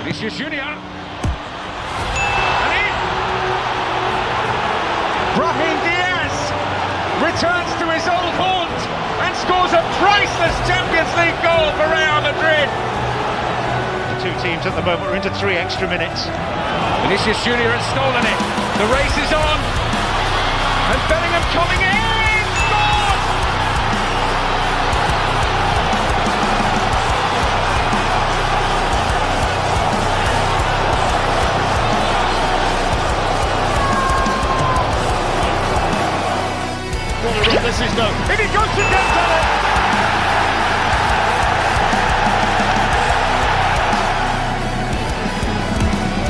Vinicius Junior. And in! Brahim Diaz returns to his old haunt and scores a priceless Champions League goal for Real Madrid. The two teams at the moment are into 3 extra minutes. Vinicius Junior has stolen it. The race is on. And Bellingham coming in. Scores! What a run this is though. In he goes to Dembele.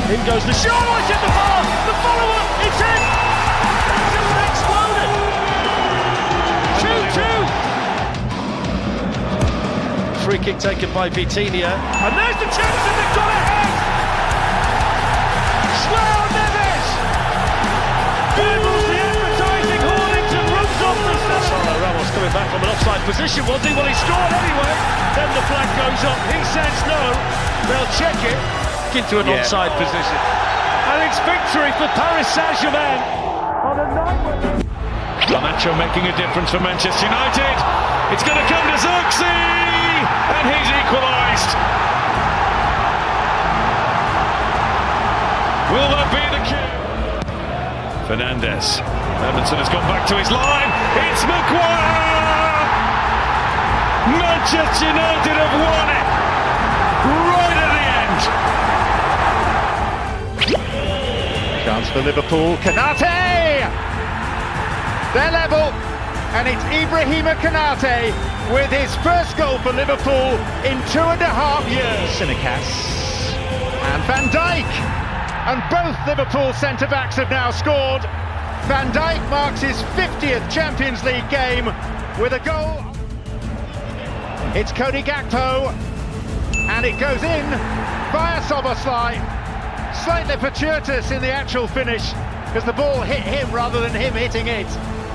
In goes the shot. Oh, it's in the bar. The follow-up. It's in. Just exploded. 2-2. Free kick taken by Vitinha. And there's the chance and they've got ahead. João Neves. Dribbles the advertising Hornington runs off the Gonzalo Ramos coming back from an offside position, was he? Well, he scored anyway. Then the flag goes up. He says no. They'll check it. Into an onside position. And it's victory for Paris Saint-Germain. On a night when... Camacho making a difference for Manchester United. It's going to come to Xerxes. And he's equalised. Will that be the cue? Fernandes. Edmondson has gone back to his line. It's Maguire! Manchester United have won it! Right at the end! Chance for Liverpool. Konate! They're level. And it's Ibrahima Konate with his first goal for Liverpool in 2.5 years. Simicas and Van Dijk. And both Liverpool centre-backs have now scored. Van Dijk marks his 50th Champions League game with a goal. It's Cody Gakpo. And it goes in via Szoboszlai. Slightly fortuitous in the actual finish because the ball hit him rather than him hitting it.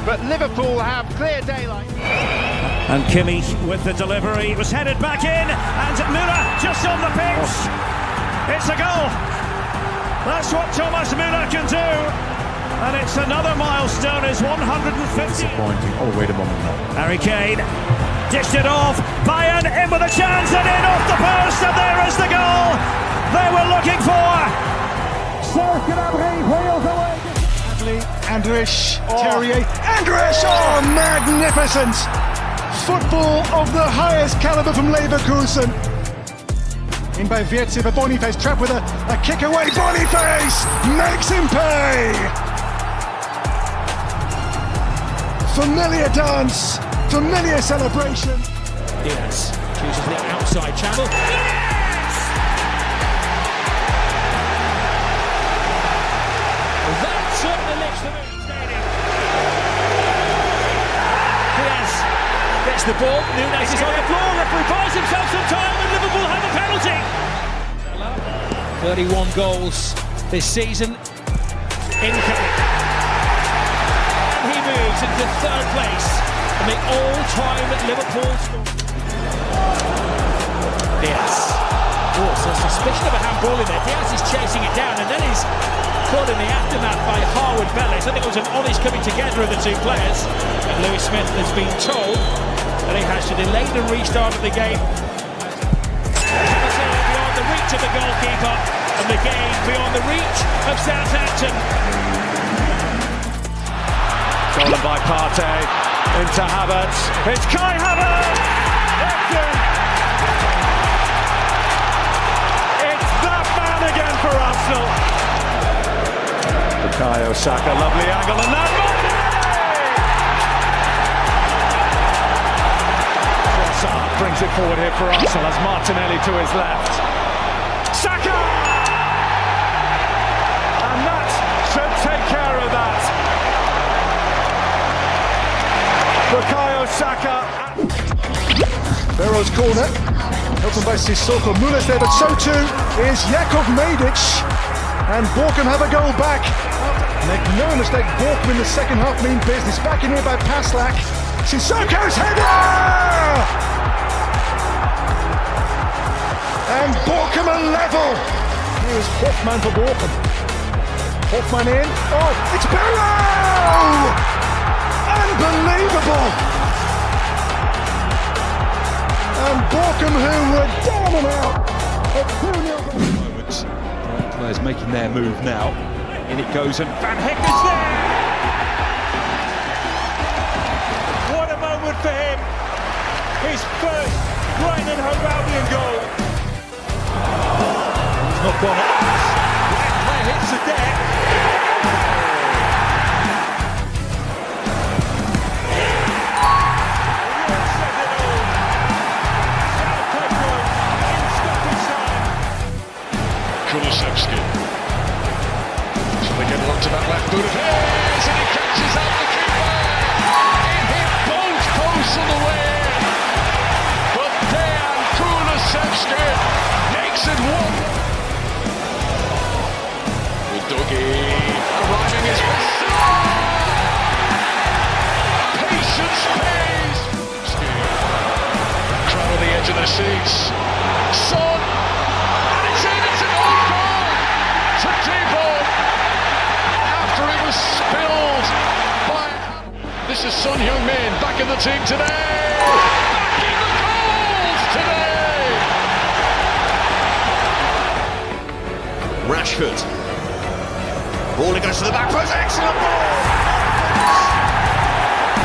But Liverpool have clear daylight. And Kimmich with the delivery, it was headed back in, and Müller just on the pitch. It's a goal. That's what Thomas Müller can do. And it's another milestone, is 150. Disappointing all the way to moment now. Harry Kane dished it off. Bayern in with a chance and in off the post, and there is the goal they were looking for. Serge Gnabry wheels away. Andrish, Terrier, Andrish! Oh, magnificent! Football of the highest caliber from Leverkusen. In by Wirtz, but Boniface trapped with a kick away. Boniface makes him pay! Familiar dance, familiar celebration. Diaz chooses the outside channel. Yes! That certainly lifts the mood stadium. Diaz gets the ball. Nunes is on the floor. Referee buys himself some time, and Liverpool have a penalty. 31 goals this season. Incoming. And he moves into third place in the all-time Liverpool score. Diaz. Oh, so suspicion of a handball in there. Diaz is chasing it down, and then he's caught in the aftermath by Harwood Bellis. I think it was an honest coming together of the two players. And Lewis Smith has been told that he has to delay the restart of the game. Beyond the reach of the goalkeeper, and the game beyond the reach of Southampton. Stolen by Partey into Havertz. It's Kai Havertz! It's that man again for Arsenal. Bukayo Saka, lovely angle, and that Trossard brings it forward here for Arsenal as Martinelli to his left. Saka! And that should take care of that. Bukayo Saka. Barrow's corner, opened by Sissoko. Muller's there, but so too is Jakov Medic. And Borkum have a goal back. Make no mistake, Borkum in the second half mean business. Back in here by Paslak. Sissoko's header! And Borkum are level. Here's Hoffman for Borkum. Hoffman in. Oh, it's Bello! Unbelievable! And Borkum, who were down and out at 2-0. Moments. Players making their move now. In it goes, and Van Hecken's there! What a moment for him! His first Brighton and Hove Albion goal. He's not gone up. That player hits the deck. Kulusevski. Shall they get along to that left boot of his, and he catches out the keeper. It hit both posts on the way in. But Dejan Kulusevski makes it one. With Dougie arriving his best. Patience pays. Crowd on the edge of their seats. Son. After it was spilled by... This is Son Heung-min back in the team today. Back in the goals today. Rashford. Ball goes to the back post. Excellent ball.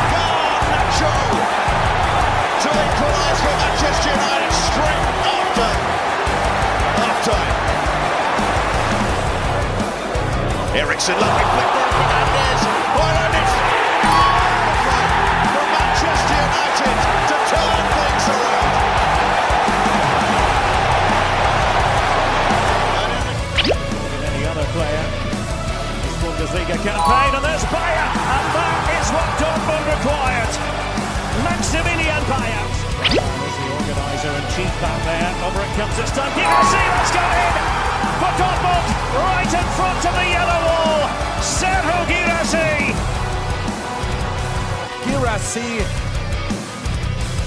Garnacho to equalise for Manchester United straight after half-time. Eriksen, lovely flick for Fernandes. Fernandes for Manchester United to turn things around. Any other player. This Bundesliga campaign, and there's Bayer, and that is what Dortmund required. Maximilian Bayer. There's the organiser and chief back there. Over it comes this time. That's got in for Dortmund, right in front of the yellow wall. Sergio Guirassy. Guirassy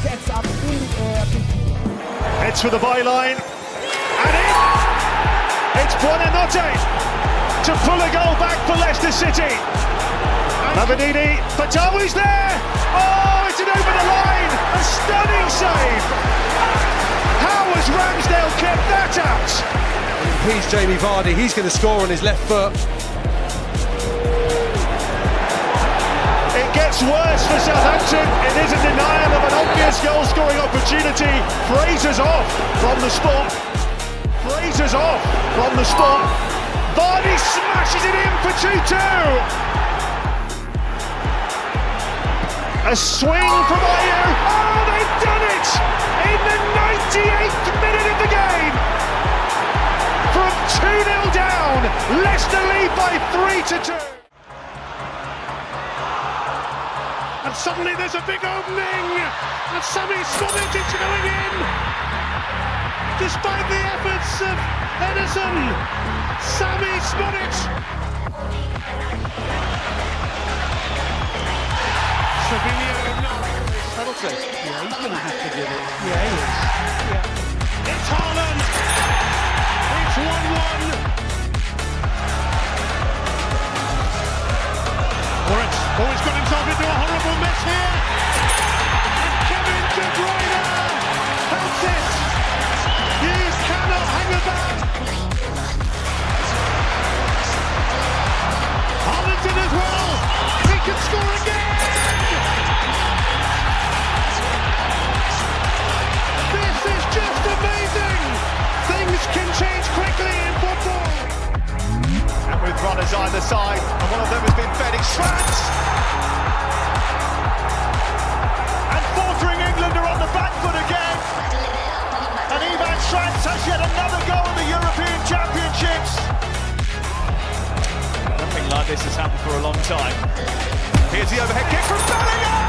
gets up in the air. Heads for the byline, and in! It's Buonanotte to pull a goal back for Leicester City. Mavididi, Fatawi's there! Oh, it's an over the line! A stunning save! How has Ramsdale kept that out? He's Jamie Vardy, he's going to score on his left foot. It gets worse for Southampton. It is a denial of an obvious goal-scoring opportunity. Fraser's off from the spot. Fraser's off from the spot. Vardy smashes it in for 2-2. A swing from Ayew. Oh, they've done it! In the 98th minute of the game. From 2-0 down, Leicester lead by 3-2. And suddenly there's a big opening, and Sami Smolik is going in. Despite the efforts of Ederson, Sami Smolik. Penalty. Yeah, he's going to have to give it. Yeah, he is. Yeah. It's Haaland. It's 1-1. He's got himself into a horrible mess here. And Kevin De Bruyne helps it. You cannot hang about. Haaland in as well. He can score again. This is just amazing. Things can change quickly in football. And with runners either side, and one of them has been fed extras. And faltering England are on the back foot again. And Ivan Schranz has yet another goal in the European Championships. Nothing like this has happened for a long time. Here's the overhead kick from Bellingham.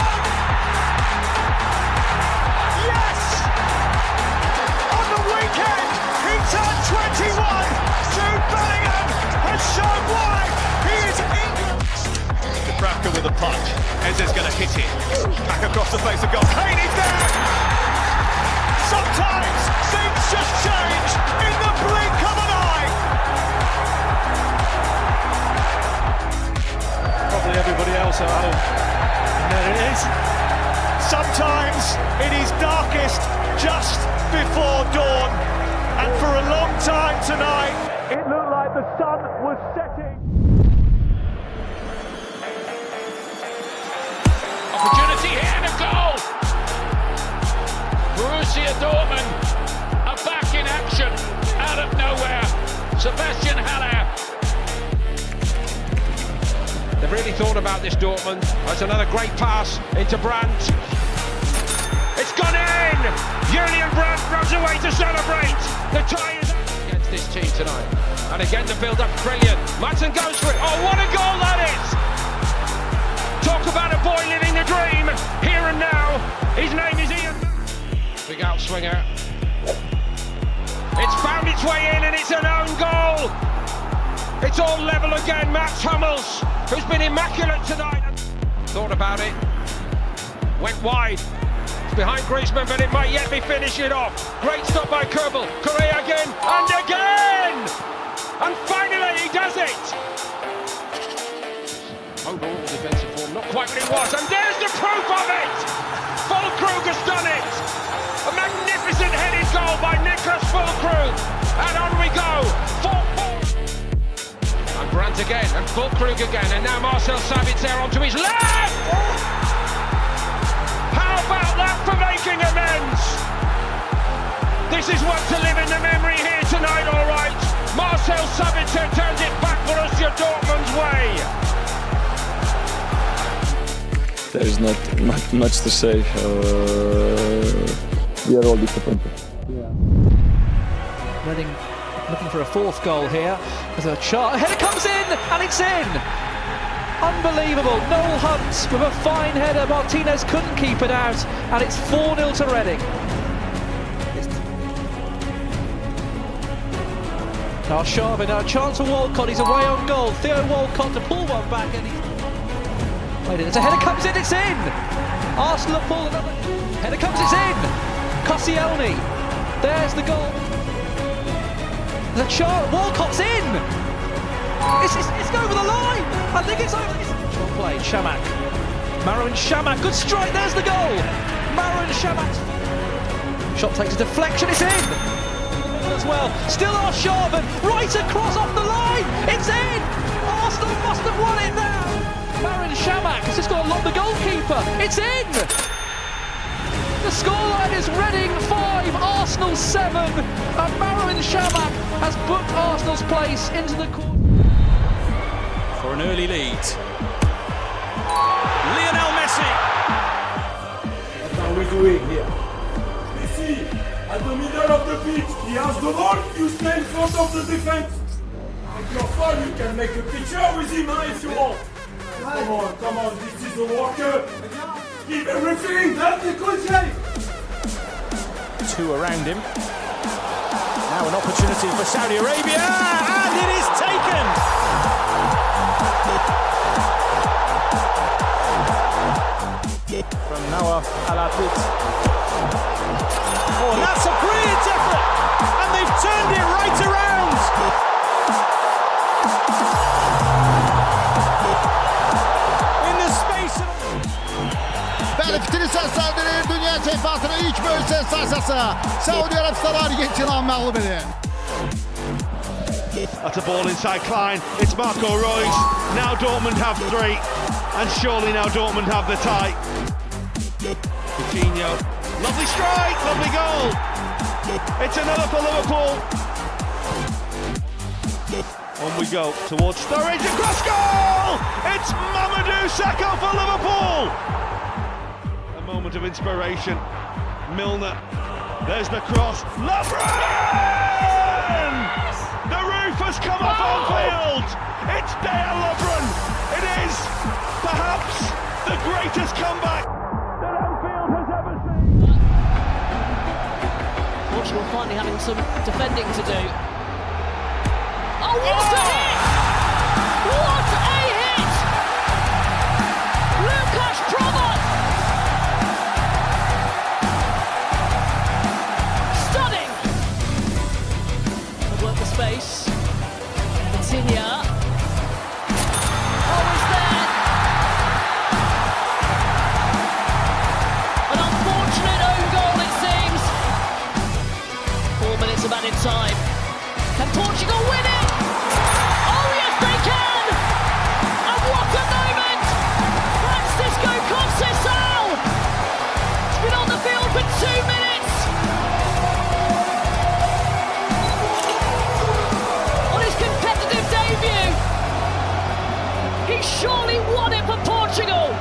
Yes! On the weekend, he turned 21. Jude Bellingham has shown why he is England. Dubravka with a punch. Eze's going to hit it. Back across the face of goal. Kane is there! Sometimes things just change in the blink of an eye. before dawn, and for a long time tonight, it looked like the sun was setting. Opportunity here to goal. Borussia Dortmund are back in action out of nowhere. Sebastian Haller. They've really thought about this, Dortmund. That's another great pass into Brandt. It's gone in! Julian Brandt runs away to celebrate. The tie is against this team tonight. And again, the build-up, brilliant. Madsen goes for it. Oh, what a goal that is! Talk about a boy living the dream. Here and now, his name is Ian. Big outswinger. It's found its way in, and it's an own goal. It's all level again. Mats Hummels, who's been immaculate tonight. Thought about it. Went wide. It's behind Griezmann, but it might yet be finishing off. Great stop by Kerbal. Correa again, and again! And finally he does it! Overall defensive form, not quite what it was. And there's the proof of it! Füllkrug has done it! A magnificent headed goal by Niklas Füllkrug. And on we go. 4-4. And Brandt again, and Füllkrug again, and now Marcel Sabitzer onto his left! How about that for making amends? This is one to live in the memory here tonight, all right. Marcel Sabitzer turns it back Borussia Dortmund's way. There's not much to say. We are all disappointed. Reading looking for a fourth goal here. There's a shot. Header comes in, and it's in. Unbelievable. Noel Hunt with a fine header. Martinez couldn't keep it out, and it's 4-0 to Reading. Now Sharvin, now a chance for Walcott. He's away on goal. Theo Walcott to pull one back, and it's a header comes in. It's in. Arsenal have pulled another header comes. It's in. Koscielny. There's the goal. The chart. Walcott's in. It's over the line. I think it's over. Short play. Shamak. Marouane Chamakh. Good strike. There's the goal. Marouane Chamakh. Shot takes a deflection. It's in. As well. Still Arshavin. Right across off the line. It's in. Arsenal must have won it now. Marouane Chamakh has just got to lock the goalkeeper. It's in. The scoreline is Reading 5, Arsenal 7, and Marouane Chamakh has booked Arsenal's place into the quarter. For an early lead. Lionel Messi. What are we doing here? Messi, at the middle of the pitch, he has the ball, you stay in front of the defense. With your phone, you can make a picture with him if you want. Come on, this is a worker. Give everything, that's the good shape. Two around him. Now an opportunity for Saudi Arabia, and it is taken. From Noah Alapit. Oh, that's a brilliant effort, and they've turned it right around. In the space of... Belirtili seslendirir Dünya Şampiyonası'nın ilk böyük sensasyası. Saudi Arabistanlar Argentin'i mağlup ediyor. That's a ball inside Klein. It's Marco Reus. Now Dortmund have 3, and surely now Dortmund have the tie. Coutinho, lovely strike, lovely goal. It's another for Liverpool. On we go towards Sturridge, across goal. It's Mamadou Sakho for Liverpool. A moment of inspiration. Milner. There's the cross. Lovren! The roof has come off Anfield! It's Dale Lovren! It is perhaps the greatest comeback that Anfield has ever seen! Portugal finally having some defending to do. Oh, what a hit! What a hit! Lukasz Promot! Stunning! Work the space. Insigne. Oh, it's there! An unfortunate own goal, it seems. to added time. Can Portugal win it? Oh yes they can! And what a moment! Francisco Conceição! He's been on the field for 2 minutes! On his competitive debut! He surely won it for Portugal!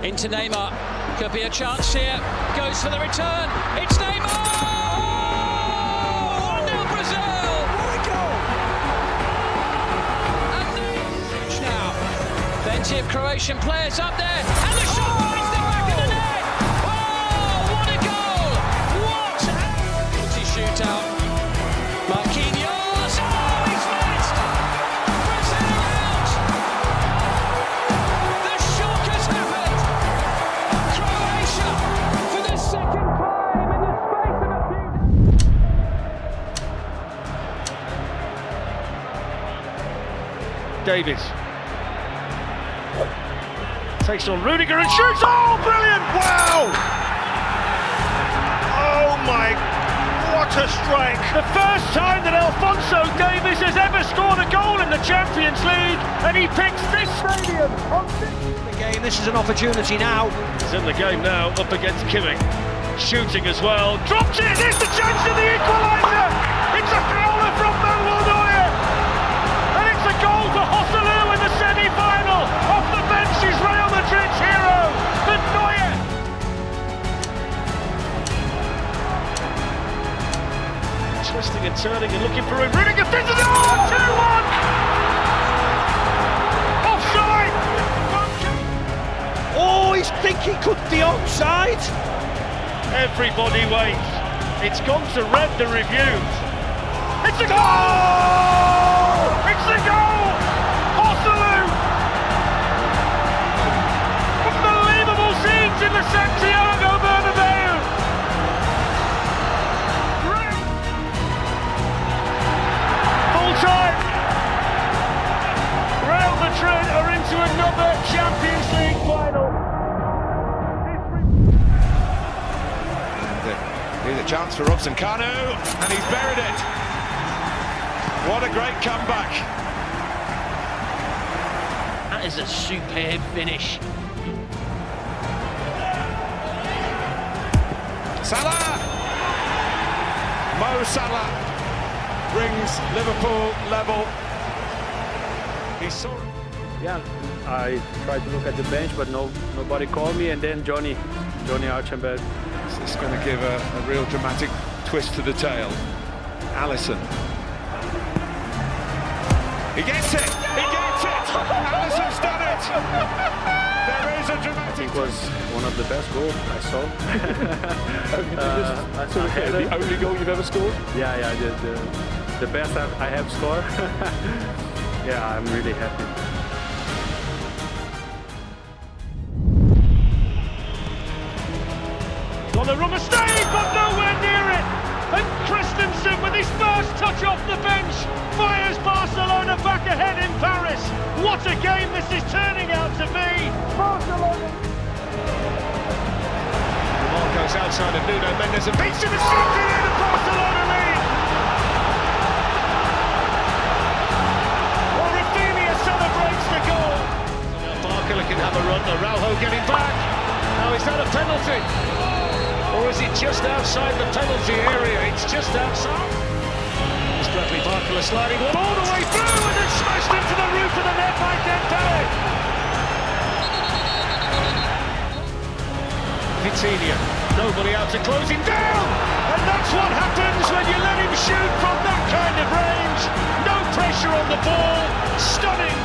Into Neymar, could be a chance here, goes for the return, it's Neymar! 1-0 Brazil! What a goal! And now, plenty of Croatian players up there, and the shot finds the back of the net! Oh, what a goal! What a penalty shootout. Marquinhos, oh, he's missed! Brazil out! The shock has happened! Croatia, for the second time in the space of a few days. Davies takes on Rudiger and shoots. Oh, brilliant! Wow! Oh my, what a strike! The first time that Alphonso Davies has ever scored a goal in the Champions League, and he picks this stadium on the game. This is an opportunity now. He's in the game now, up against Kimmich. Shooting as well. Drops it! There's the chance of the equaliser! It's a howler from Manuel Neuer! And it's a goal for Joselu in the semi-final! Off the bench is Real Madrid's hero, but Neuer! Twisting and turning and looking for him. Rudiger fits it! Oh, 2-1! Offside! Oh, he's thinking could the onside? Everybody waits. It's gone to red, the reviews. It's a goal! It's a goal! Joselu! Unbelievable scenes in the Santiago Bernabeu! Full time! Real Madrid are into another Champions League final. Here's a chance for Robson Kanu, and he's buried it. What a great comeback. That is a superb finish. Salah! Mo Salah brings Liverpool level. He saw it. Yeah, I tried to look at the bench, but nobody called me, and then Johnny Archambault. It's going to give a real dramatic twist to the tale. Alisson. He gets it! He gets it! Alisson's done it! There is a dramatic... I think it was one of the best goals I saw. The only goal you've ever scored? Yeah, the best I have scored. Yeah, I'm really happy. Donnarumma stays, but nowhere near it. And Christensen, with his first touch off the bench, fires Barcelona back ahead in Paris. What a game this is turning out to be. Barcelona. The ball goes outside of Nuno Mendes and beats him and shoots it in, and Barcelona lead. Well, Rafinha celebrates the goal. Barker can have a run. Araujo getting back. Now, is that a penalty? Or is it just outside the penalty area? It's just outside. It's Bradley Barcola sliding one all the way through and then smashed into the roof of the net by Dembele. Vitinha, nobody out to close him down. And that's what happens when you let him shoot from that kind of range. No pressure on the ball. Stunning.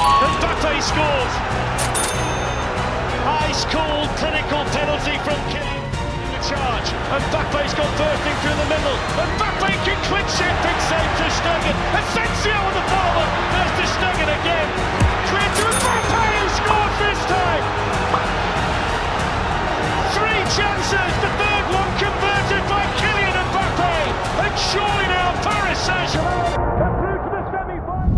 And Mbappe scores. Ice-cold, clinical penalty from Kylian in the charge. And Mbappe's gone bursting through the middle. And Mbappe can clinch it, big save to Stegen. Asensio on the follow-up. There's to Stegen again. Clear to Mbappe, who scores this time. 3 chances, the third one converted by Kylian Mbappe. And surely now Paris Saint-Germain are through to the semi-final.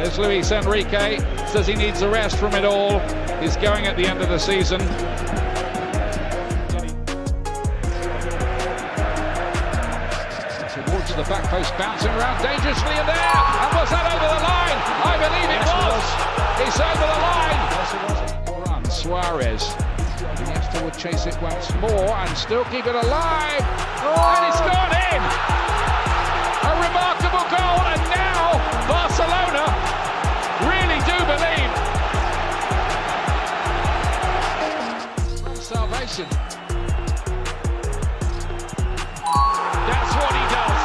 There's Luis Enrique, says he needs a rest from it all. He's going at the end of the season. Towards the back post, bouncing around dangerously in there. And was that over the line? I believe it was. It's over the line. Run, Suarez. Iniesta would chase it once more and still keep it alive. And it's gone in. A remarkable goal, and now Barcelona really do believe. Salvation. That's what he does.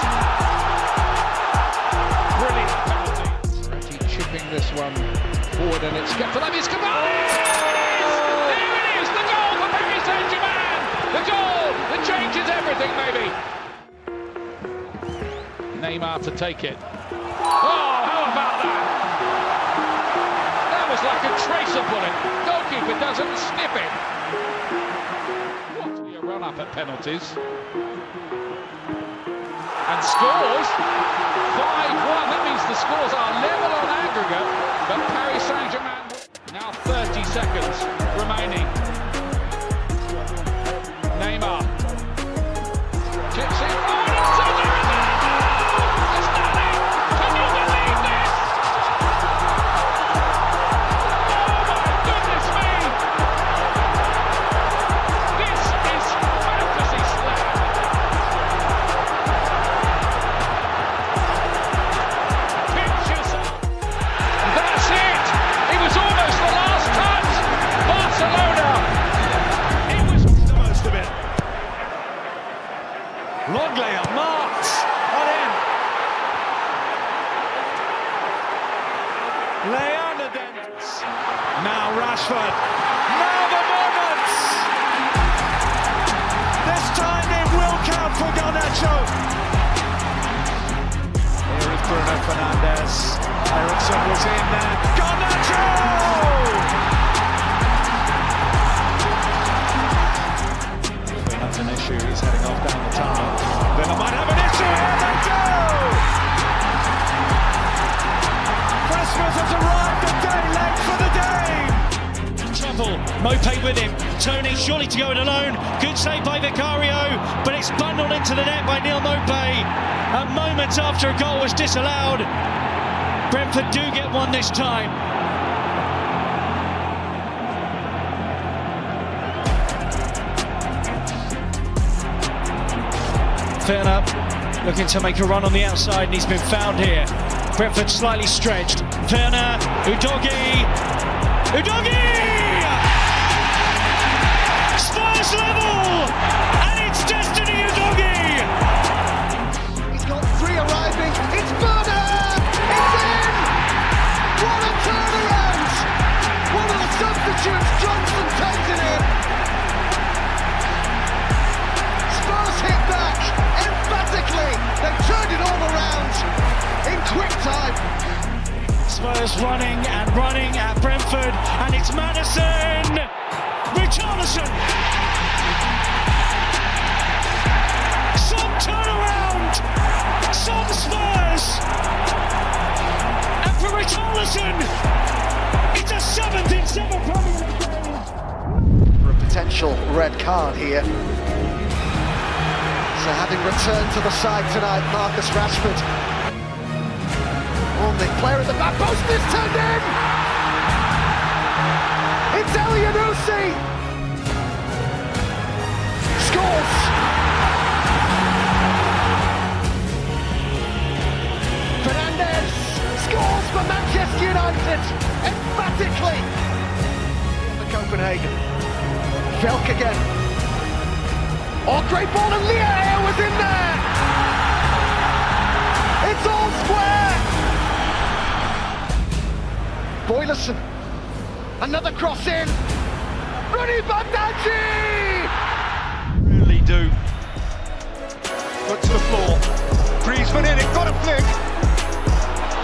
Brilliant penalty. Chipping this one forward, and it's kept alive. It's Cavani! There it is, the goal for Paris Saint-Germain. The goal that changes everything, maybe. Neymar to take it. Oh, how about that? That was like a tracer bullet. Goalkeeper doesn't snip it. What a run up at penalties. And scores. 5-1. That means the scores are level on aggregate. But Paris Saint-Germain now 30 seconds remaining. Neymar. Chips in. Oh, and it's over! Longlayer marks on him. Leander Dents. Now Rashford. Now the moments. This time it will count for Garnacho. Here is Bruno Fernandes. Eriksson was in there. Garnacho! That's an issue. He's heading off down the tunnel. Villa might have an issue here. They do! Christmas has arrived a day late for the game. Trouble. Mopé with him. Tony surely to go it alone. Good save by Vicario, but it's bundled into the net by Neil Mopé. And moments after a goal was disallowed, Brentford do get one this time. Werner looking to make a run on the outside, and he's been found here. Brentford slightly stretched. Werner, Udogie! Spurs level! And it's destiny, Udogie! He's got three arriving. It's Werner! It's in! What a turnaround! One of the substitutes, Johnson, takes it in. Spurs hit back. Emphatically, they've turned it all around in quick time. Spurs running at Brentford, and it's Maddison! Richarlison! Some turnaround! Some Spurs! And for Richarlison, it's a 7th in 7 Premier League games! For a potential red card here. So having returned to the side tonight, Marcus Rashford. Only player at the back post is turned in! It's Elyounoussi! Scores! Fernandes scores for Manchester United, emphatically! For Copenhagen. Velk again. Oh, great ball, and Leah was in there! It's all square! Boylerson, another cross in! Rooney Badaji! Really do. Foot to the floor. Griezmann in it, got a flick.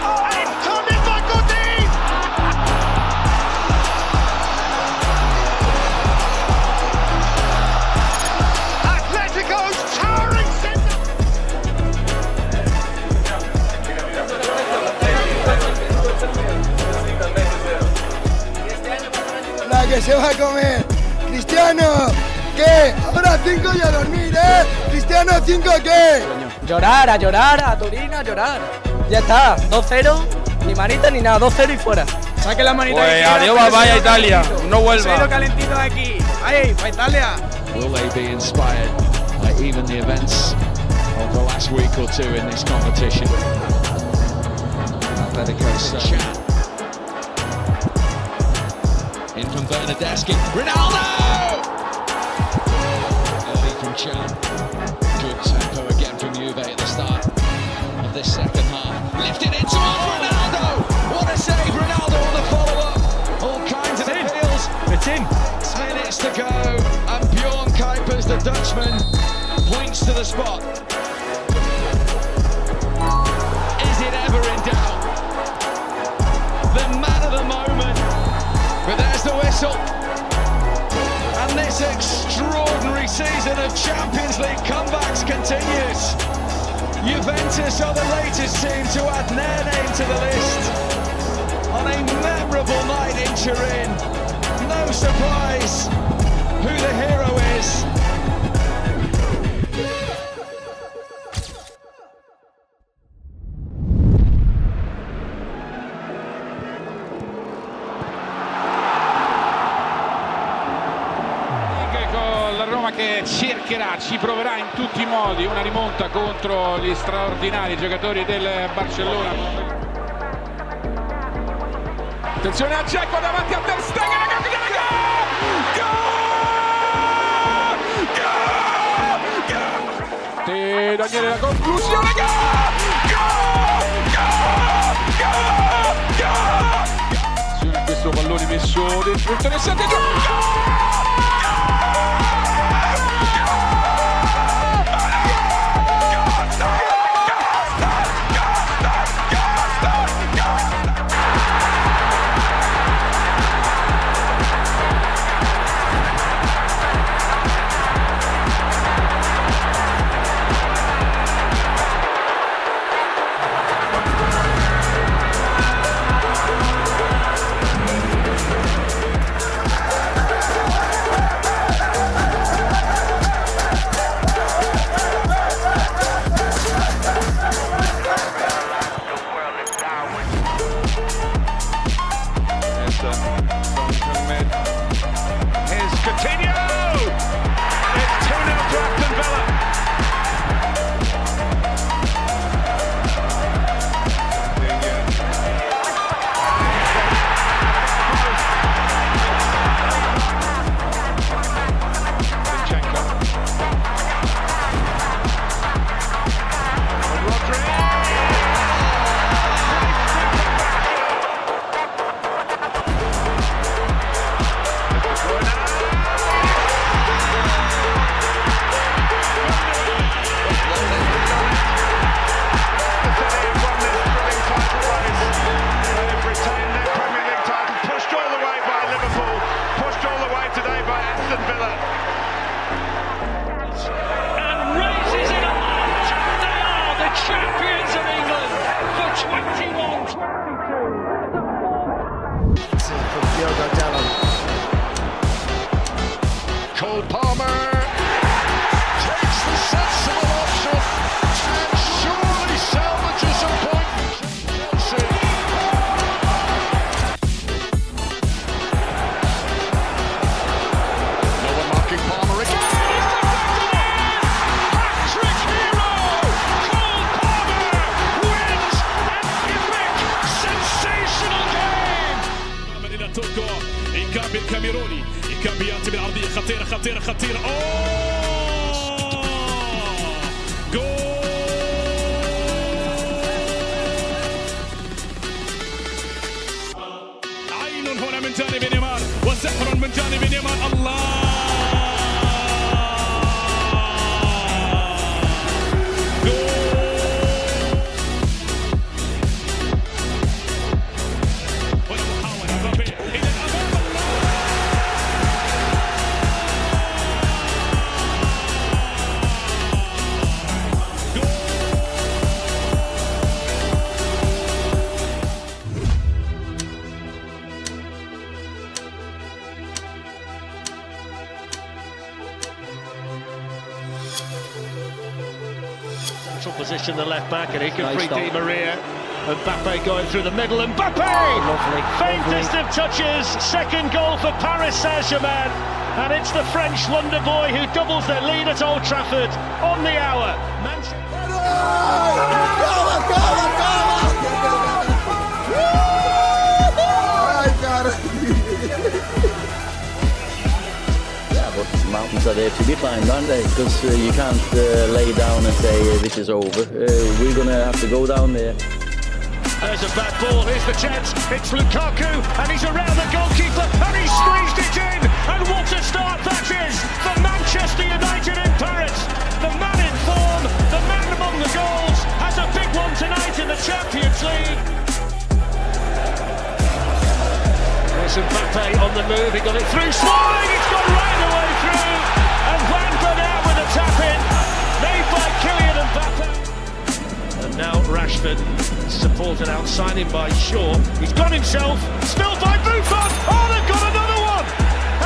Oh, and it's turned in by Goody! Atletico's towering centre! que se va a comer. Cristiano, ¿qué? Ahora 5 y a dormir, ¿eh? Cristiano, 5 ¿qué? Llorar, a Torino, a llorar. Ya está, 2-0, ni manita ni nada, 2-0 y fuera. Saque la manita. Pues adiós, vaya Italia, no vuelva. Cero calentito de aquí. Ahí, para Italia. Will they be inspired by even the events of the last week or two in this competition? Atletico Chan. In from Bernardeschi. Ronaldo! Early from Chan. Good tempo again from Juve at the start of this second half. Lifted in towards Ronaldo! What a save, Ronaldo on the follow-up. All kinds of appeals. It's in. 6 minutes to go, and Bjorn Kuipers, the Dutchman, points to the spot. Is it ever in doubt? The man of the moment, but there's the whistle. And this extraordinary season of Champions League comebacks continues. Juventus are the latest team to add their name to the list. On a memorable night in Turin, no surprise who the hero is. Con la Roma che cercherà, ci proverà in tutti i modi una rimonta contro gli straordinari giocatori del Barcellona. Attenzione a Dzeko davanti a Ter Stegen, e Daniele la conclusione, attenzione a questo pallone messo dentro, interessante, Cole Palmer takes the sensible option and surely salvages a point for Chelsea. No one marking Palmer again. Hat-trick hero! Cole Palmer wins an epic, sensational game. إلى توكو إنكاب الكاميروني إنكابيات بالعرضية خطيرة خطيرة خطيرة جول عين هنا من جانب نيمار وسحر من جانب نيمار الله Central position, the left back, and he can free Di Maria. Mbappe going through the middle, and Mbappe! Faintest of touches, second goal for Paris Saint-Germain. And it's the French wonder boy who doubles their lead at Old Trafford on the hour. Yeah, but mountains are there to be climbed, aren't they? Because you can't lay down and say this is over. We're going to have to go down there. There's a bad ball, here's the chance, it's Lukaku, and he's around the goalkeeper, and he squeezed it in, and what a start that is for Manchester United in Paris. The man in form, the man among the goals, has a big one tonight in the Champions League. There's Mbappe on the move, he got it through, Smalling, it's gone right the way through, and Van out with a tap-in, made by Kylian Mbappe. And now Rashford, supported outside him by Shaw. He's got himself, spilled by Buffon. Oh, they've got another one!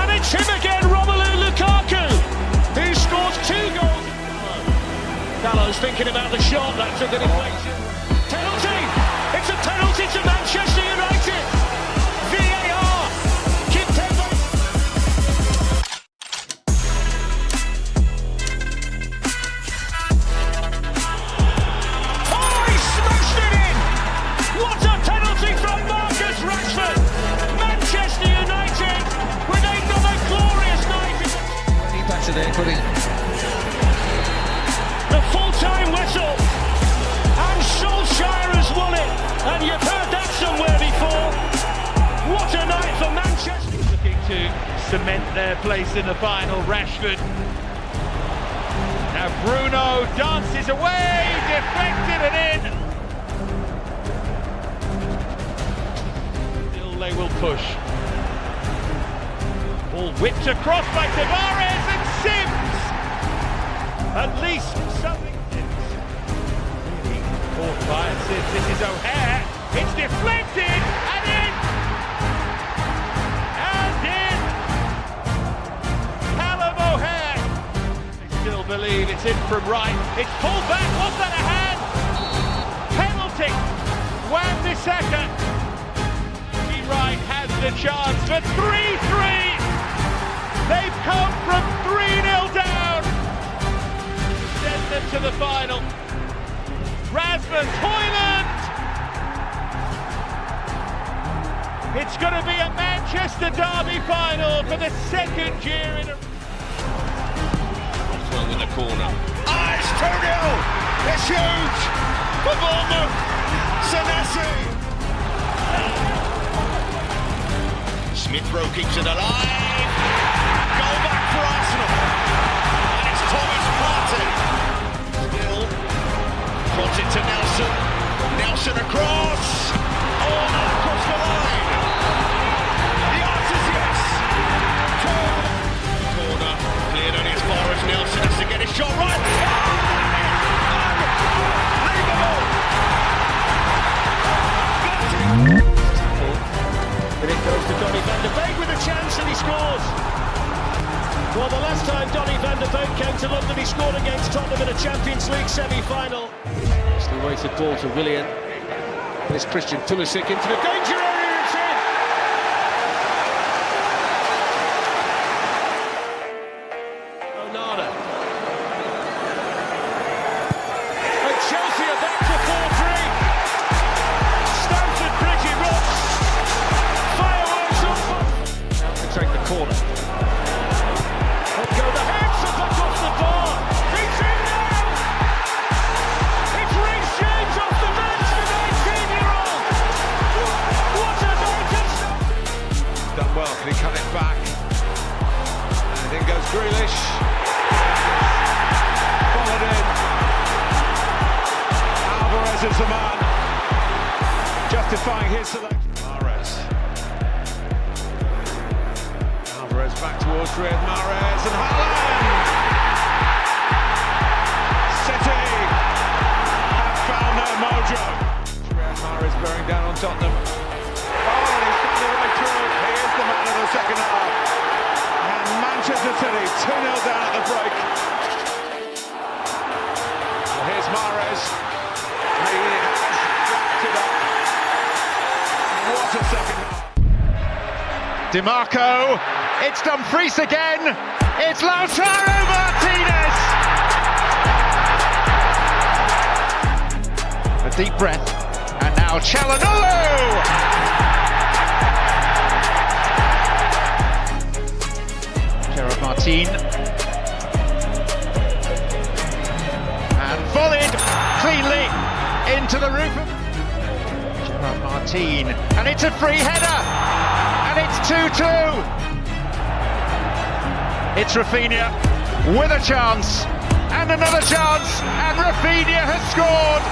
And it's him again, Romelu Lukaku, who scores 2 goals. Gallows thinking about the shot, that took a deflection. Penalty! It's a penalty to Manchester United! VAR! Kimpembe! What a penalty from Marcus Rashford! Manchester United with another glorious night. Better there, buddy. The full-time whistle, and Solskjaer has won it. And you've heard that somewhere before. What a night for Manchester! Looking to cement their place in the final. Rashford. Now Bruno dances away, deflected and in. They will push. Ball whipped across by Tavares and Sims. At least something. Really caught by Sims. This is O'Hare. It's deflected and in. And in. Callum O'Hare. They still believe it's in from right. It's pulled back. Was that a hand? Penalty. Wan-Bissaka. Right has the chance for 3-3. They've come from 3-0 down. Send them to the final. Rasmus Højlund. It's going to be a Manchester derby final for the second year in a... Well with the corner. Ah, it's 2-0. It's huge for Bournemouth. Senesi. Smith-Rowe keeps it alive. Goal back for Arsenal. And it's Thomas Partey. Still. Puts it to Nelson. Nelson across. Oh, not across the line. The answer's yes. Corner. Cleared only as far as Nelson has to get his shot right. And it goes to Donny van de Beek with a chance and he scores. Well, the last time Donny van de Beek came to London, he scored against Tottenham in a Champions League semi-final. It's the weighted ball to Willian. There's Christian Pulisic into the danger area, it's in! Onana. And Chelsea are back to 4-3. Stamford Bridge erupts. Fireworks up. Now to take the corner. Up go the heads up off the bar. He's in now. It's Reece James off the bench, the 19-year-old. What a night it's done well, can he cut it back? And in goes Grealish. Followed in. Alvarez is the man. Justifying his selection. Alvarez back towards Riyad Mahrez and Haaland! City have found their mojo. Riyad Mahrez bearing down on Tottenham. Oh, and he's found the way through. He is the man of the second half. And Manchester City 2-0 down at the break. Well, here's Mahrez. DiMarco, it's Dumfries again, it's Lautaro Martinez! A deep breath, and now Çalhanoğlu! Gerard Martin, and volleyed cleanly into the roof of Gerard Martin, and it's a free header, and it's 2-2. It's Rafinha with a chance, and another chance, and Rafinha has scored,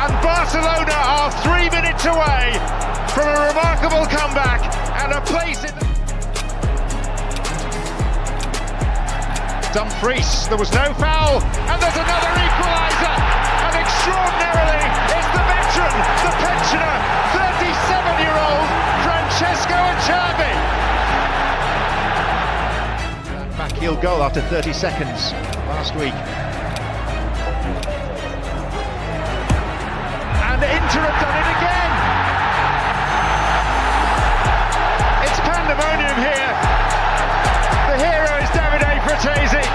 and Barcelona are 3 minutes away from a remarkable comeback and a place in the... Dumfries, there was no foul, and there's another equaliser, and extraordinarily, it's the veteran, the pensioner, 37-year-old Francesco Acerbi. Backheel goal after 30 seconds last week. And Inter have done it again. It's pandemonium here. The hero is Davide Fratesi.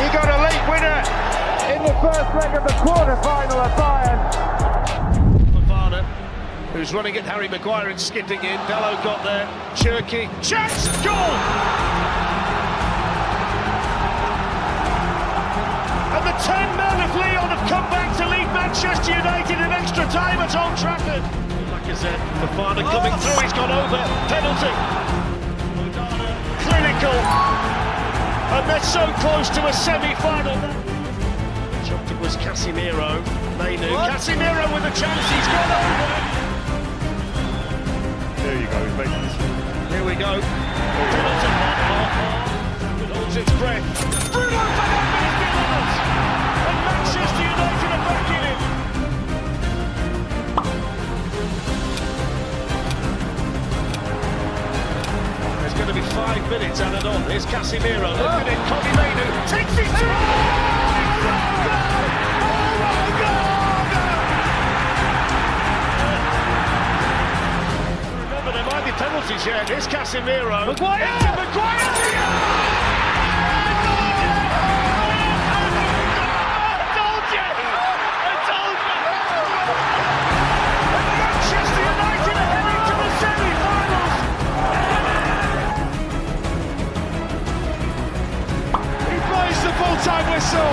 He got a late winner in the first leg of the quarter-final at Bayern. Who's running at Harry Maguire and skipping in. Bello got there. Cherky. Chance! Goal! And the 10 men of Lyon have come back to lead Manchester United in extra time at Old Trafford. Lacazette, Fofana coming through. He's gone over. Penalty. Clinical. And they're so close to a semi-final. Jumped it was Casemiro. They knew. Casemiro with a chance. He's gone over. There you go, he's making this. Here we go. Penalty. It holds its breath. Bruno Fernandes delivers. And Manchester United are back in it. There's going to be 5 minutes added on. Here's Casemiro. Look at it. Kobe Mainu takes his throw. Penalties yet. Here's Casemiro. Maguire! Into Maguire! I told you! And Manchester United are heading to the semi-finals! He blows the full-time whistle,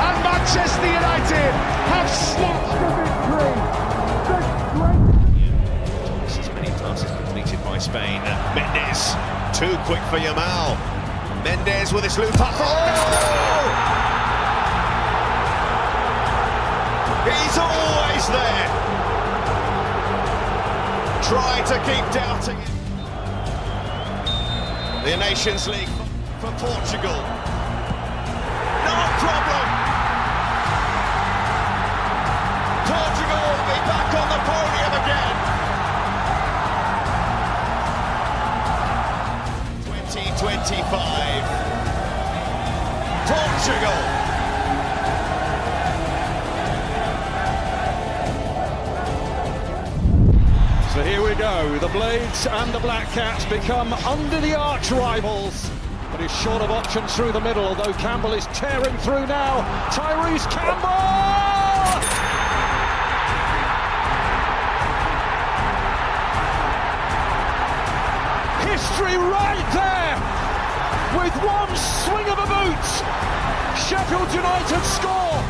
and Manchester United have snatched the victory. By Spain, Mendes, too quick for Yamal. Mendes with his loop up. Oh! He's always there. Try to keep doubting it. The Nations League for Portugal. No problem. Portugal will be back on the podium again. 2025. Portugal. So here we go. The Blades and the Black Cats become under the arch rivals. But he's short of options through the middle, although Campbell is tearing through now. Tyrese Campbell! History right there! With one swing of a boot, Sheffield United score.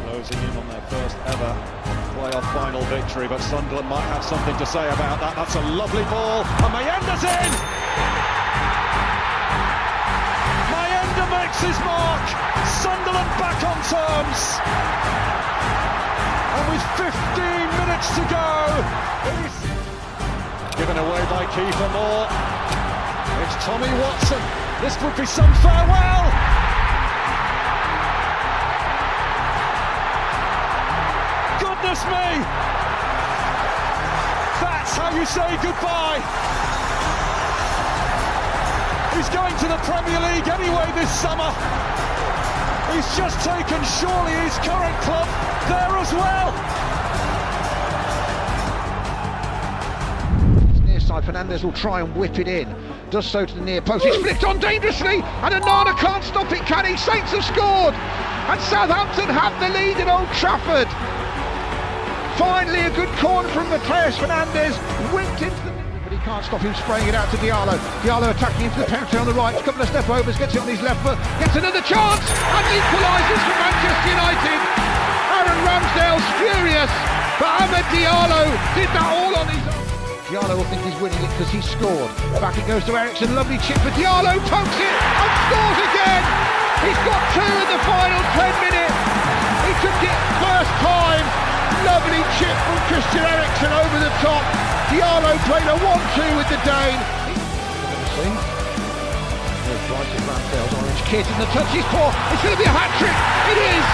Closing in on their first ever playoff final victory, but Sunderland might have something to say about that. That's a lovely ball, and Mayenda's in! Mayenda makes his mark. Sunderland back on terms. And with 15 minutes to go, he's given away by Kiefer Moore. It's Tommy Watson. This would be some farewell. Goodness me! That's how you say goodbye. He's going to the Premier League anyway this summer. He's just taken surely his current club there as well. side. Fernandes will try and whip it in. Does so to the near post. It's flicked on dangerously, and Onana can't stop it, can he? Saints have scored, and Southampton have the lead at Old Trafford. Finally, a good corner from Mateus Fernandes, whipped into the... But he can't stop him spraying it out to Diallo. Diallo attacking into the penalty on the right. A couple of step overs, gets it on his left foot, gets another chance, and equalises for Manchester United. Aaron Ramsdale's furious, but Amad Diallo did that all on his own. Diallo will think he's winning it because he scored. Back it goes to Eriksen, lovely chip for Diallo, pokes it and scores again. He's got two in the final 10 minutes. He took it first time. Lovely chip from Christian Eriksen over the top. Diallo played a 1-2 with the Dane. There's Brighton Ramsdale's orange kit and the touch is poor. It's going to be a hat-trick. It is.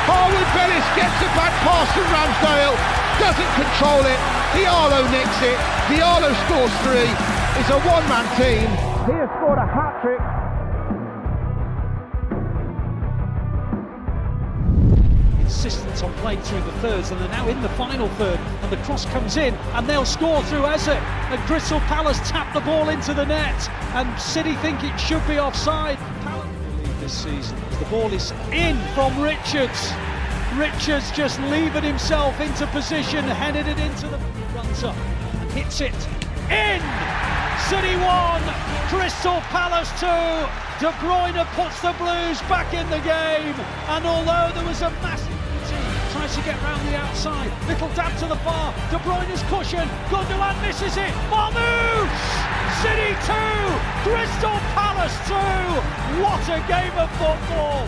Harwood Bellis gets a back pass from Ramsdale. Doesn't control it. Diallo nicks it. Diallo scores 3. It's a one-man team. He has scored a hat-trick. Insistence on playing through the thirds, and they're now in the final third, and the cross comes in and they'll score through Eze, and Crystal Palace tap the ball into the net, and City think it should be offside. This season, the ball is in from Richards. Richards just levered himself into position, headed it into the... runs up and hits it in. City 1, Crystal Palace 2. De Bruyne puts the Blues back in the game, and although there was a massive... tries to get round the outside, little dab to the far, De Bruyne's cushion, Gundogan misses it, Marmoush! City 2, Crystal Palace 2, what a game of football!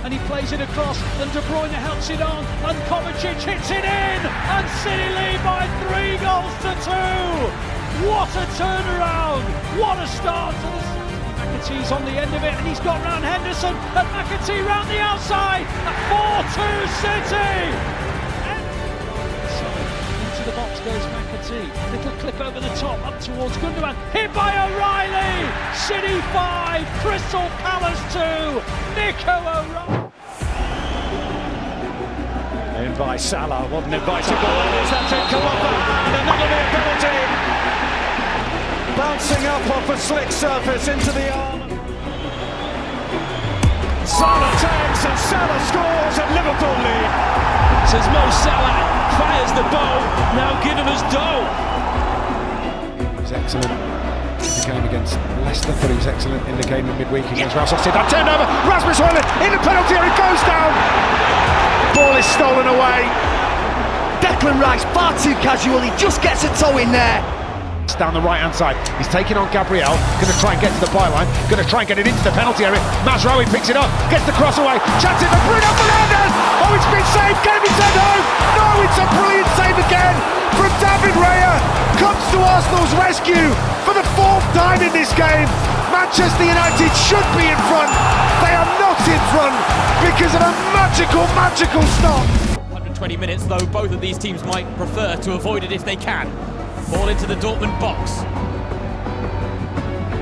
And he plays it across, and De Bruyne helps it on, and Kovacic hits it in, and City lead by 3 goals to 2! What a turnaround, what a start to the season! McAtee's on the end of it, and he's got round Henderson, and McAtee round the outside, 4-2 City! So, into the box goes McAtee, little clip over the top, up towards Gundogan, hit by O'Reilly! City 5, Crystal Palace 2, Nico O'Reilly! In by Salah, what an inviting ball it is, that's it, come off the hand, and that'll be a penalty! Bouncing up off a slick surface into the arm. Salah takes and Salah scores and Liverpool lead. Says Mo Salah, fires the bow, now give him his dough. He's excellent in the game against Leicester, but he's excellent in the game in midweek against Real Sociedad. Turned over, Rasmus Højlund in the penalty area, goes down. Ball is stolen away. Declan Rice far too casual, he just gets a toe in there. Down the right hand side, he's taking on Gabriel, going to try and get to the byline, going to try and get it into the penalty area. Mazraoui picks it up, gets the cross away, chance it for Bruno Fernandes. Oh, it's been saved, can it be sent home? No, it's a brilliant save again from David Raya. Comes to Arsenal's rescue for the 4th time in this game. Manchester United should be in front, they are not in front because of a magical stop. 120 minutes though, both of these teams might prefer to avoid it if they can. Ball into the Dortmund box.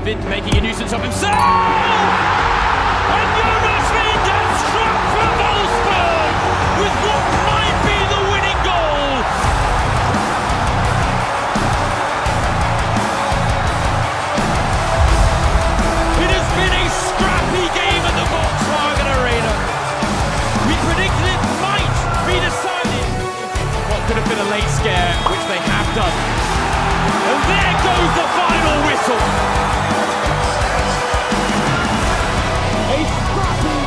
Vint making a nuisance of himself! And Jonas Vind has struck for Wolfsburg with what might be the winning goal! It has been a scrappy game at the Volkswagen Arena. We predicted it might be decided. What could have been a late scare, which they have done. And there goes the final whistle. A scrappy.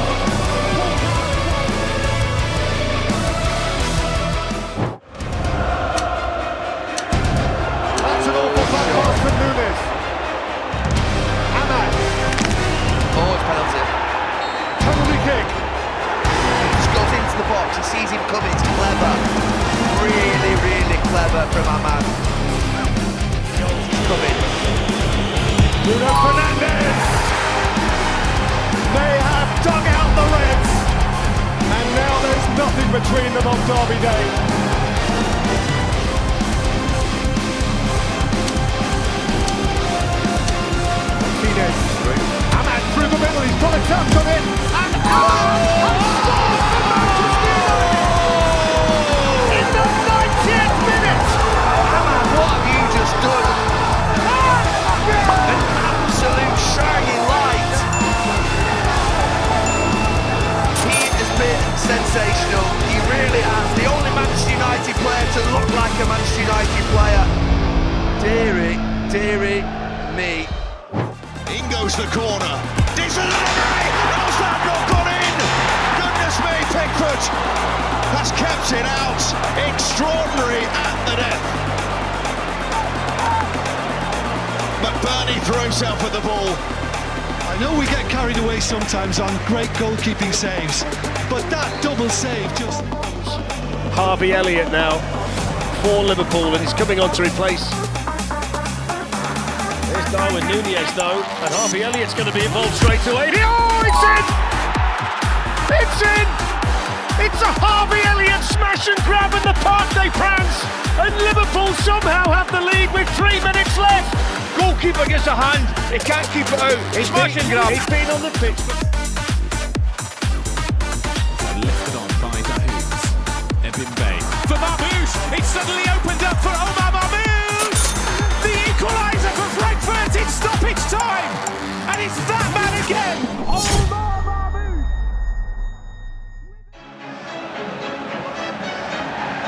That's an awful back pass from Nunes. Amad. Oh, it's penalty. Penalty kick. Just goes into the box, he sees him coming, it's clever. Really clever from Amad. Bruno Fernandes! They have dug out the Reds, and now there's nothing between them on Derby Day. Martinez, Amad through the middle, he's got a touch on it, and Amad has scored for Manchester United! In the 90th minute! Amad, what have you just done? Deary me. In goes the corner. Decent delivery! How's that not gone in? Goodness me, Pickford has kept it out. Extraordinary at the death. McBurney threw himself at the ball. I know we get carried away sometimes on great goalkeeping saves, but that double save just... Harvey Elliott now for Liverpool, and he's coming on to replace. There's Darwin Núñez though, and Harvey Elliott's going to be involved straight away. Oh, it's in! It's in! It's a Harvey Elliott smash and grab in the Parc des Princes, and Liverpool somehow have the lead with 3 minutes left. Goalkeeper gets a hand, he can't keep it out. Smash and grab. He's been on the pitch. Lifted on by Dahoud. Ebin Bay. For Marmoush, it's suddenly opened up for Omar Marmoush! The equaliser for Frankfurt in stoppage time! And it's that man again! Omar Marmoush!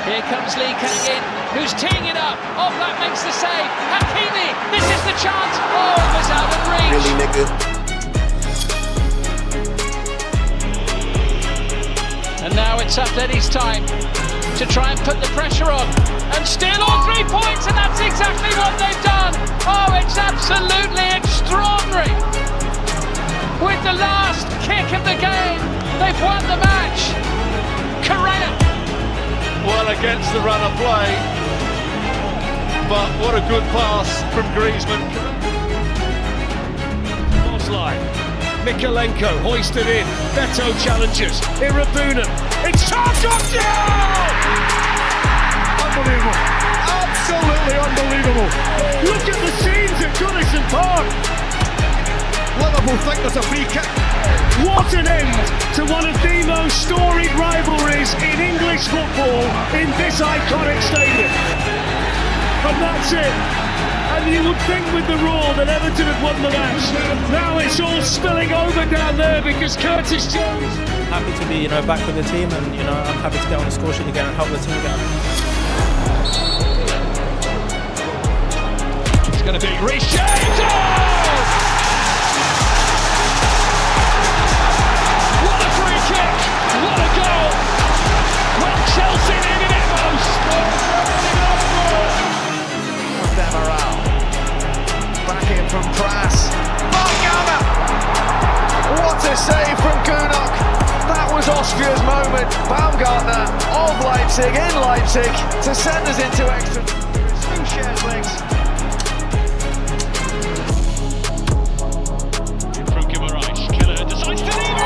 Here comes Lee Kangin, who's teeing it up. Oblak makes the save. Hakimi, this is the chance. Oh, it was out of reach. Really, nigga? And now it's Atleti's time to try and put the pressure on and steal all 3 points, and that's exactly what they've done. Oh, it's absolutely extraordinary. With the last kick of the game, they've won the match. Correa. Well against the run of play, but what a good pass from Griezmann. Boslai, Mikolenko hoisted in, Beto challenges, Irabunen, it's charged off goal! Unbelievable, absolutely unbelievable. Look at the scenes at Goodison Park. Liverpool think there's a free kick. What an end to one of the most storied rivalries in English football in this iconic stadium. And that's it. And you would think with the roar that Everton had won the match. Now it's all spilling over down there because Curtis Jones. Happy to be, back with the team, and I'm happy to get on the score sheet again and help the team again. It's going to be Reece James. Oh! What a goal! Well, Chelsea needed it most. Demaral. Back in from Prass. Baumgartner! What a save from Kunok! That was Austria's moment. Baumgartner of Leipzig in Leipzig to send us into extra. Two shares legs. Keller decides to leave it!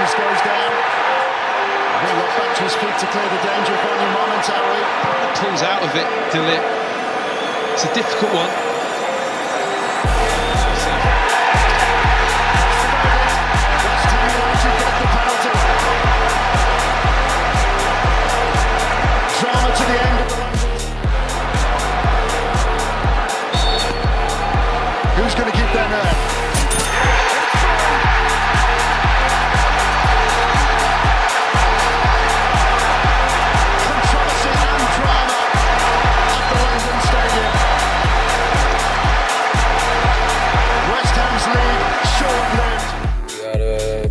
Goes down. Whitlock back to his feet to clear the danger of only momentarily. Pulls out of it, Dilip. It's a difficult one. West Ham United get the penalty. Drama to the end of the Who's going to keep their nerve?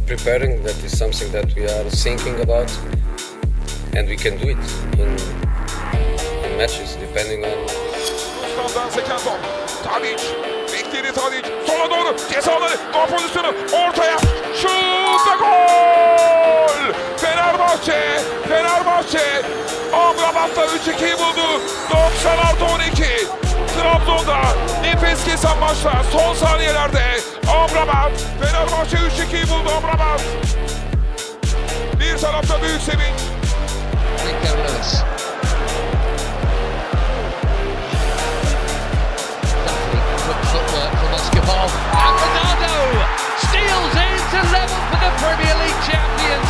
Preparing, that is something that we are thinking about, and we can do it in matches depending on. Tadic, bekledi Tadic, sola doğru, cezaları, gol pozisyonu, ortaya, şut ve gol! Fenerbahçe, Amrabat'ta 3-2'yi buldu, 90+12. Trabzon'da nefes kesen maçlar son saniyelerde Amrabat, Fenerbahçe 3-2'yi buldu Amrabat. Bir tarafta büyük sevinç. Nico Lewis. Good footwork from Escobar. And Ronaldo steals in to level for the Premier League champions.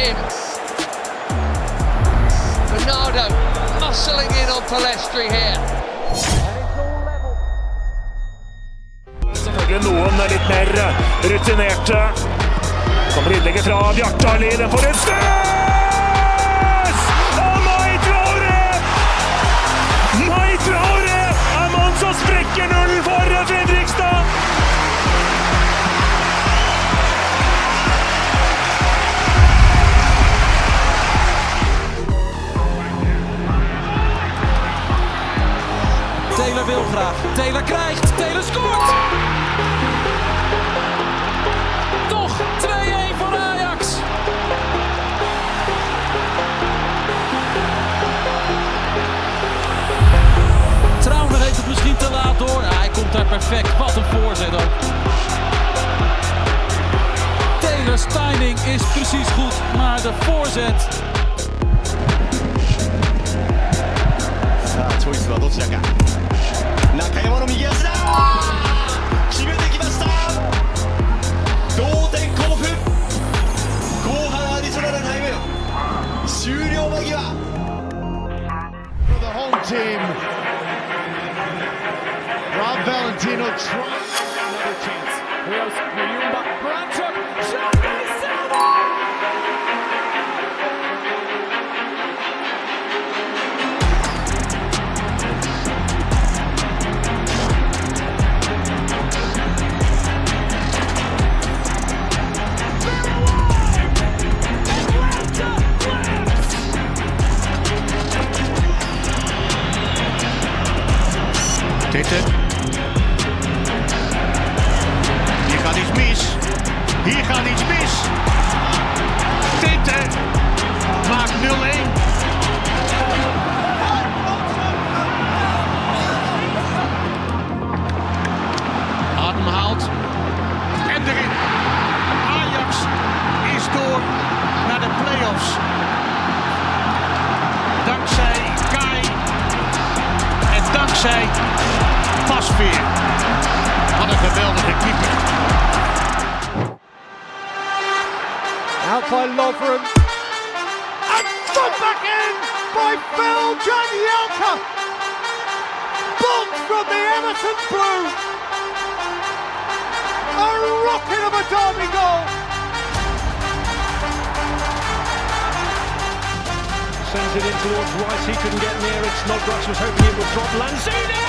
him. Ronaldo muscling in on Palestri here. Selvfølgelig noen er litt mer rutinerte. Kommer innlegget fra Bjartali, den får en støs! Og Mai Traore er mannen som sprekker nullen for Fredrikstad! Taylor wil graag. Taylor krijgt. Taylor scoort. Toch 2-1 voor Ajax. Trauner heeft het misschien te laat door. Hij komt daar perfect. Wat een voorzet ook. Taylor's timing is precies goed, maar de voorzet. さあチョイスはどちらか。中山の右足だ。決めてきました。同点甲府。後半アディショナルタイム。終了間際。For the home team. Rob Valentino tries another chance. Here's Muyumba. Branchuk. Shot by Titten. Hier gaat iets mis. Hier gaat iets mis. Titten maakt 0-1. Ademhaalt. En erin. Ajax is door naar de play-offs. Dankzij Kai. En dankzij Pasveer. Wat een geweldige keeper. Out by Lovren. And put back in by Phil Jagielka. Bombed from the Everton blue. A rocket of a derby goal. Sends it in towards Rice, he couldn't get near it. Snodgrass was hoping it would drop. Lanzini!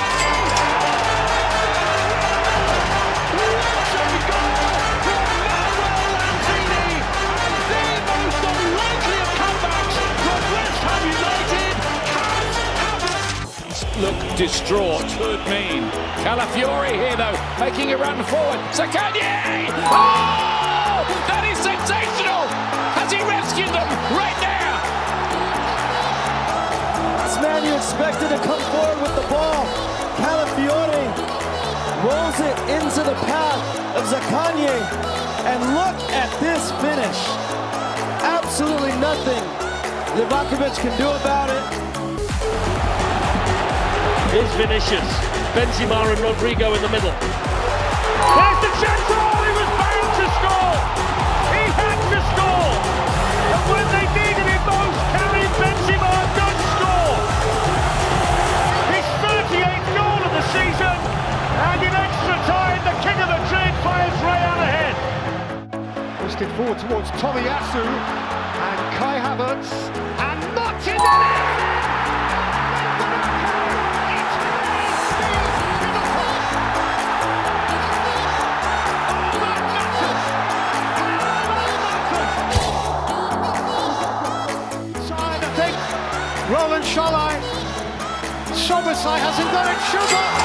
Look distraught. Could mean Calafiori here though, making a run forward. Sakanye! Oh! That is sensational! Has he rescued them right there? This man you expected to come forward with the ball. Calafiori rolls it into the path of Zakanye. And look at this finish. Absolutely nothing Livakovic can do about it. Here's Vinicius, Benzema and Rodrigo in the middle. There's the chance! Oh, he was bound to score! He had to score! And when they needed him most, Karim Benzema does score! His 38th goal of the season, and in extra time, the king of the drink fires Real ahead. Pushed it forward towards Tomiyasu and Kai Havertz and Martinelli! Roland Sholai. Sobosai hasn't got it. Sugar